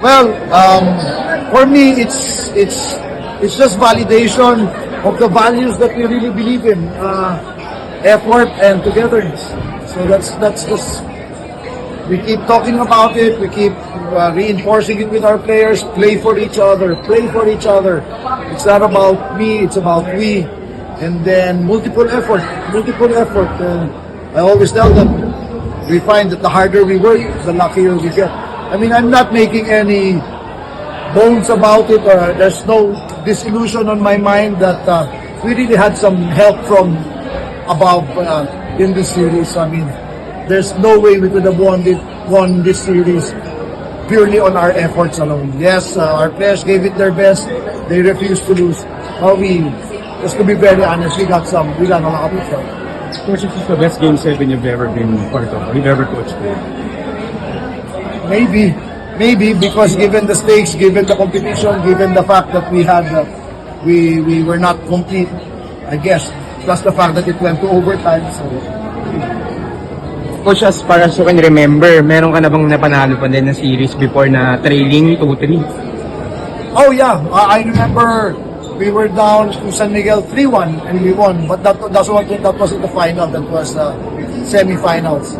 Well, for me, it's just validation of the values that we really believe in, effort and togetherness. So that's just, we keep talking about it. We keep reinforcing it with our players. Play for each other. Play for each other. It's not about me. It's about we. And then multiple effort. Multiple effort. I always tell them, we find that the harder we work, the luckier we get. I mean, I'm not making any bones about it, or there's no disillusion on my mind that we really had some help from above in this series. I mean, there's no way we could have won this series purely on our efforts alone. Yes, our players gave it their best. They refused to lose. Just to be very honest, we got a lot of help. Coach, this is the best Game 7 you've ever been part of, you've ever coached with. Maybe because given the stakes, given the competition, given the fact that we had, we were not complete, I guess, plus the fact that it went to overtime. So, Coach, as far as you can remember, meron ka na bang napanalo pa din na series before na trailing 2-3? oh yeah, I remember we were down to San Miguel 3-1 and we won, but that wasn't the final, that was semi-finals.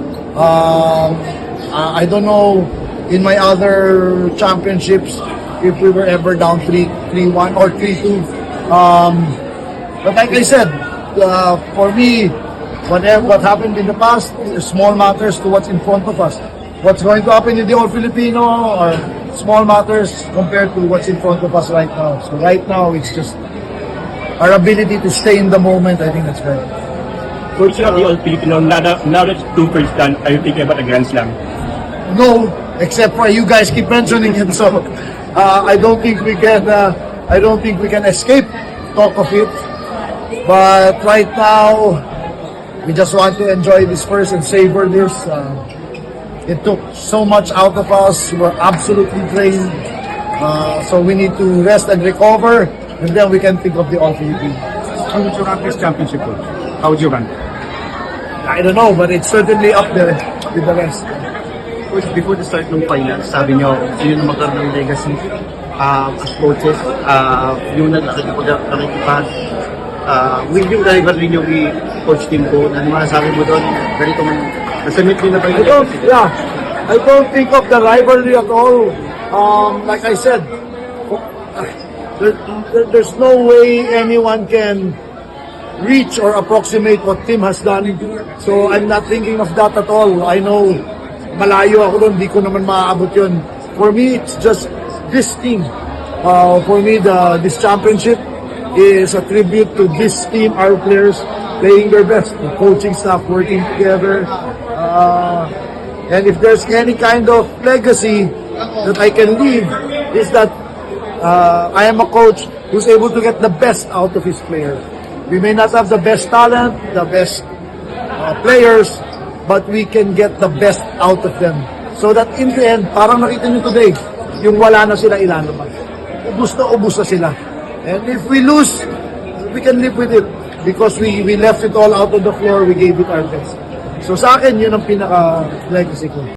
I don't know in my other championships if we were ever down 3-1 or 3-2. But like I said, for me, what happened in the past is small matters to what's in front of us. What's going to happen in the All-Filipino are small matters compared to what's in front of us right now. So right now, it's just our ability to stay in the moment. I think that's better. Coach, the All-Filipino, now that it's 2 first done, are you thinking about a Grand Slam? No, except for you guys keep mentioning it. So I don't think we can escape talk of it. But right now, we just want to enjoy this first and savor this. It took so much out of us. We're absolutely drained. So we need to rest and recover, and then we can think of the All-Filipino. How would you rank this championship, Coach? How would you rank? I don't know, but it's certainly up there with the rest. Coach, before the start ng final, sabi nyo, yun ang magkaroon ng legacy as coaches, yung nakikipahan. With yung rivalry nyo Coach Tim ko, ano masasabi mo doon? Ganito man, nasamit nyo na ba yung I don't think of the rivalry at all. Like I said, there's no way anyone can reach or approximate what Tim has done. So I'm not thinking of that at all. I know malayo ako doon, di ko naman maaabot yun. For me, it's just this team. For me, this championship is a tribute to this team, our players playing their best, the coaching staff working together. And if there's any kind of legacy that I can leave, is that I am a coach who's able to get the best out of his players. We may not have the best talent, the best players, but we can get the best out of them. So that in the end, parang nakita nyo today, yung wala na sila ilalabas. Ubus na sila. And if we lose, we can live with it. Because we left it all out on the floor, we gave it our best. So sa akin, yun ang pinaka-legacy ko.